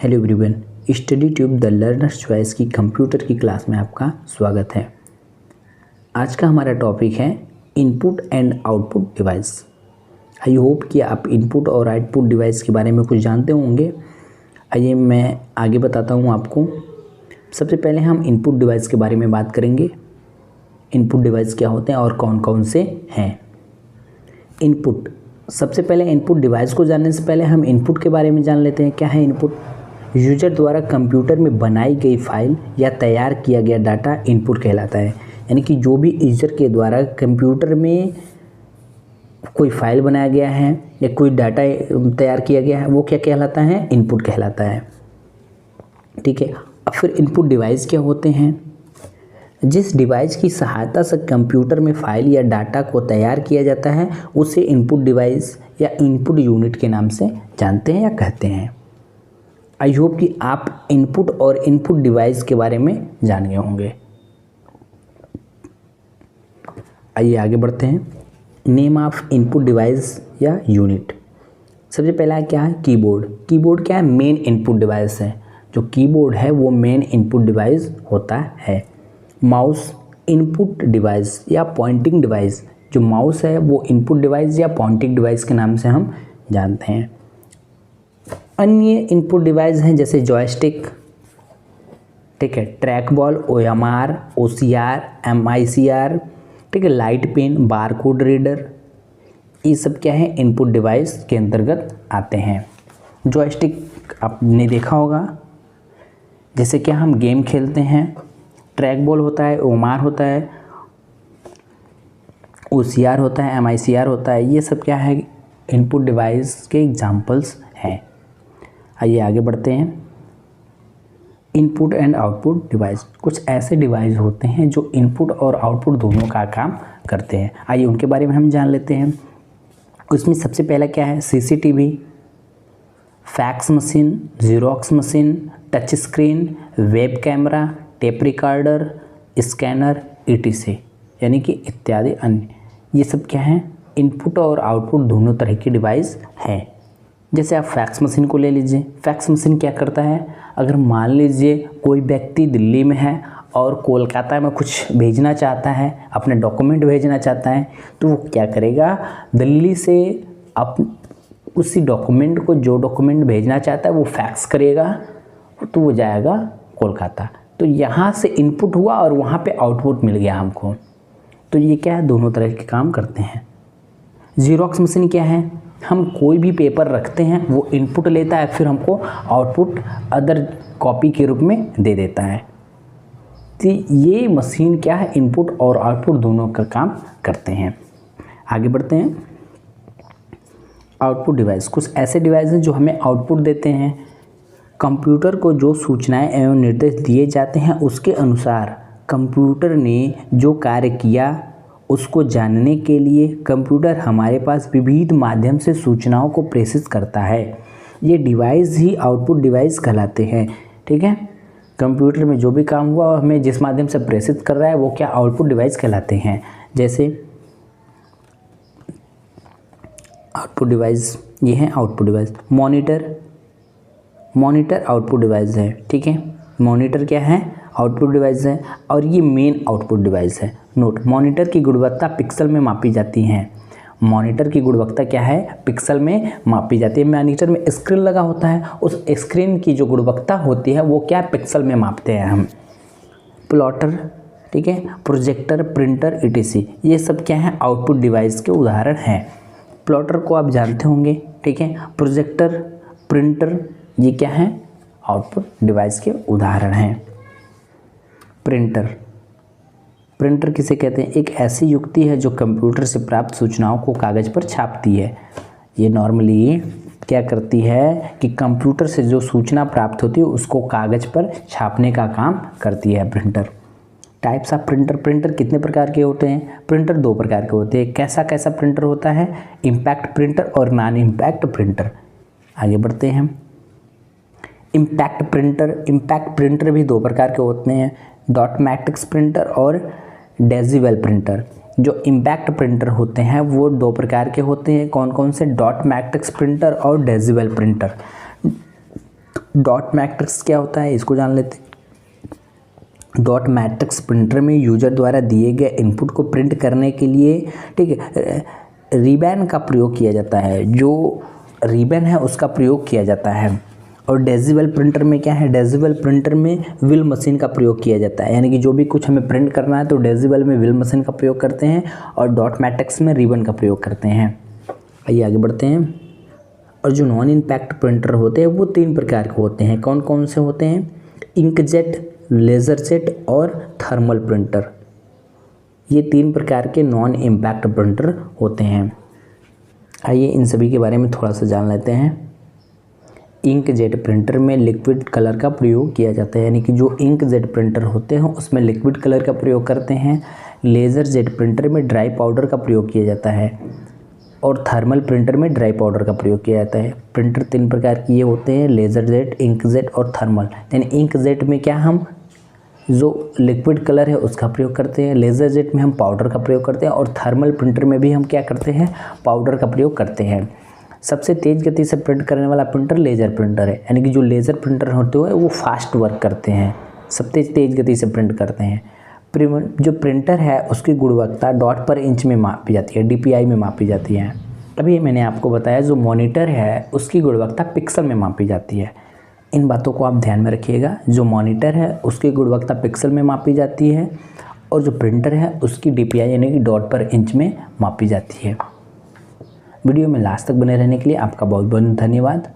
Hello everyone, study tube the learners choice की computer की class में आपका स्वागत है। आज का हमारा टॉपिक है input and output device. I hope कि आप इनपुट और आउटपुट डिवाइस के बारे में कुछ जानते होंगे। आइए मैं आगे बताता हूँ आपको। सबसे पहले हम इनपुट डिवाइस के बारे में बात करेंगे। इनपुट डिवाइस क्या होते हैं और कौन कौन से हैं। इनपुट, सबसे पहले इनपुट डिवाइस को जानने से पहले हम इनपुट के बारे में जान लेते हैं। क्या है इनपुट? यूजर द्वारा कंप्यूटर में बनाई गई फाइल या तैयार किया गया डाटा इनपुट कहलाता है। यानी कि जो भी यूजर के द्वारा कंप्यूटर में कोई फाइल बनाया गया है या कोई डाटा तैयार किया गया है वो क्या कहलाता है? इनपुट कहलाता है। ठीक है। अब फिर इनपुट डिवाइस क्या होते हैं? जिस डिवाइस की सहायता से कंप्यूटर में फाइल या डाटा को तैयार किया जाता है उसे इनपुट डिवाइस या इनपुट यूनिट के नाम से जानते हैं या कहते हैं। आई होप कि आप इनपुट और इनपुट डिवाइस के बारे में जान गए होंगे। आइए आगे बढ़ते हैं। नेम ऑफ इनपुट डिवाइस या यूनिट। सबसे पहला क्या है? कीबोर्ड। कीबोर्ड क्या है? मेन इनपुट डिवाइस है। जो कीबोर्ड है वो मेन इनपुट डिवाइस होता है। माउस इनपुट डिवाइस या पॉइंटिंग डिवाइस। जो माउस है वो इनपुट डिवाइस या पॉइंटिंग डिवाइस के नाम से हम जानते हैं। अन्य इनपुट डिवाइस हैं जैसे जॉयस्टिक, ठीक है, track ball, OMR, OCR, MICR, ठीक है, लाइट पेन, बारकोड रीडर, ये सब क्या है? इनपुट डिवाइस के अंतर्गत आते हैं। जॉयस्टिक आपने देखा होगा, जैसे क्या हम गेम खेलते हैं। ट्रैक बॉल होता है, OMR होता है, OCR होता है, MICR होता है। ये सब क्या है? इनपुट डिवाइस के एग्जाम्पल्स हैं। आइए आगे बढ़ते हैं। Input and output device. कुछ ऐसे डिवाइस होते हैं जो इनपुट और आउटपुट दोनों का काम करते हैं। आइए उनके बारे में हम जान लेते हैं। उसमें सबसे पहला क्या है? CCTV, fax machine, xerox machine, touch screen, web camera, tape recorder, scanner, ETC, यानी कि इत्यादि अन्य। ये सब क्या है? इनपुट और आउटपुट दोनों तरह की डिवाइस है। जैसे आप फैक्स मशीन को ले लीजिए। फैक्स मशीन क्या करता है? अगर मान लीजिए कोई व्यक्ति दिल्ली में है और कोलकाता में कुछ भेजना चाहता है, अपने डॉक्यूमेंट भेजना चाहता है, तो वो क्या करेगा? दिल्ली से उसी डॉक्यूमेंट को, जो डॉक्यूमेंट भेजना चाहता है वो फैक्स करेगा तो वो जाएगा कोलकाता। तो यहाँ से इनपुट हुआ और वहाँ पे आउटपुट मिल गया हमको। तो ये क्या है? दोनों तरह के काम करते हैं। ज़ेरॉक्स मशीन क्या है? हम कोई भी पेपर रखते हैं वो इनपुट लेता है, फिर हमको आउटपुट अदर कॉपी के रूप में दे देता है। तो ये मशीन क्या है? इनपुट और आउटपुट दोनों का काम करते हैं। आगे बढ़ते हैं। Output device. कुछ ऐसे डिवाइस हैं जो हमें आउटपुट देते हैं। कंप्यूटर को जो सूचनाएं एवं निर्देश दिए जाते हैं उसके अनुसार कंप्यूटर ने जो कार्य किया उसको जानने के लिए कंप्यूटर हमारे पास विविध माध्यम से सूचनाओं को प्रेषित करता है। ये डिवाइस ही आउटपुट डिवाइस कहलाते हैं। ठीक है। कंप्यूटर में जो भी काम हुआ और हमें जिस माध्यम से प्रेषित कर रहा है वो क्या? आउटपुट डिवाइस कहलाते हैं। जैसे आउटपुट डिवाइस, ये है output device. Monitor output device है। ठीक है। मॉनिटर क्या है? आउटपुट डिवाइस है और ये मेन आउटपुट डिवाइस है। नोट, मॉनिटर की गुणवत्ता पिक्सल में मापी जाती है। मॉनिटर की गुणवत्ता क्या है? पिक्सल में मापी जाती है। मॉनिटर में स्क्रीन लगा होता है, उस स्क्रीन की जो गुणवत्ता होती है वो क्या? पिक्सल में मापते हैं हम। प्लॉटर, ठीक है, प्रोजेक्टर, प्रिंटर, ETC, ये सब क्या है? आउटपुट डिवाइस के उदाहरण हैं। प्लॉटर को आप जानते होंगे, ठीक है। प्रोजेक्टर, प्रिंटर, ये क्या है? आउटपुट डिवाइस के उदाहरण हैं। प्रिंटर किसे कहते हैं? एक ऐसी युक्ति है जो कंप्यूटर से प्राप्त सूचनाओं को कागज़ पर छापती है। ये नॉर्मली क्या करती है कि कंप्यूटर से जो सूचना प्राप्त होती है उसको कागज़ पर छापने का काम करती है प्रिंटर। टाइप्स ऑफ प्रिंटर कितने प्रकार के होते हैं? प्रिंटर 2 प्रकार के होते हैं। कैसा कैसा प्रिंटर होता है? इम्पैक्ट प्रिंटर और नॉन इम्पैक्ट प्रिंटर। आगे बढ़ते हैं। इम्पैक्ट प्रिंटर भी 2 प्रकार के होते हैं, डॉट मैट्रिक्स प्रिंटर और डेसिबल प्रिंटर। जो इम्पैक्ट प्रिंटर होते हैं वो 2 प्रकार के होते हैं। कौन कौन से? डॉट मैट्रिक्स प्रिंटर और डेसिबल प्रिंटर। डॉट मैट्रिक्स क्या होता है इसको जान लेते हैं। डॉट मैट्रिक्स प्रिंटर में यूजर द्वारा दिए गए इनपुट को प्रिंट करने के लिए, ठीक है, रिबन का प्रयोग किया जाता है। जो रिबन है उसका प्रयोग किया जाता है। और डेसिबल प्रिंटर में क्या है, डेसिबल प्रिंटर में व्हील मशीन का प्रयोग किया जाता है। यानी कि जो भी कुछ हमें प्रिंट करना है तो डेसिबल में व्हील मशीन का प्रयोग करते हैं और डॉट मैट्रिक्स में रिबन का प्रयोग करते हैं। आइए आगे बढ़ते हैं। और जो नॉन इम्पैक्ट प्रिंटर होते हैं वो 3 प्रकार के होते हैं। कौन कौन से होते हैं? इंकजेट, लेज़र जेट और थर्मल प्रिंटर। ये 3 प्रकार के नॉन इम्पैक्ट प्रिंटर होते हैं। आइए इन सभी के बारे में थोड़ा सा जान लेते हैं। इंकजेट प्रिंटर में लिक्विड कलर का प्रयोग किया जाता है, यानी कि जो इंकजेट प्रिंटर होते हैं उसमें लिक्विड कलर का प्रयोग करते हैं। लेज़र जेट प्रिंटर में ड्राई पाउडर का प्रयोग किया जाता है और थर्मल प्रिंटर में ड्राई पाउडर का प्रयोग किया जाता है। प्रिंटर 3 प्रकार के ये होते हैं, लेज़र जेट, इंकजेट और थर्मल। यानी इंकजेट में क्या हम जो लिक्विड कलर है उसका प्रयोग करते हैं, लेज़र जेट में हम पाउडर का प्रयोग करते हैं और थर्मल प्रिंटर में भी हम क्या करते हैं, पाउडर का प्रयोग करते हैं। सबसे तेज़ गति से प्रिंट करने वाला प्रिंटर लेज़र प्रिंटर है, यानी कि जो लेज़र प्रिंटर होते हैं वो फास्ट वर्क करते हैं, सबसे तेज़ गति से प्रिंट करते हैं। जो प्रिंटर है उसकी गुणवत्ता डॉट पर इंच में मापी जाती है, DPI में मापी जाती है। अभी मैंने आपको बताया जो मॉनिटर है उसकी गुणवत्ता पिक्सल में मापी जाती है। इन बातों को आप ध्यान में रखिएगा। जो मॉनिटर है उसकी गुणवत्ता पिक्सल में मापी जाती है और जो प्रिंटर है उसकी DPI यानी कि डॉट पर इंच में मापी जाती है। वीडियो में लास्ट तक बने रहने के लिए आपका बहुत बहुत धन्यवाद।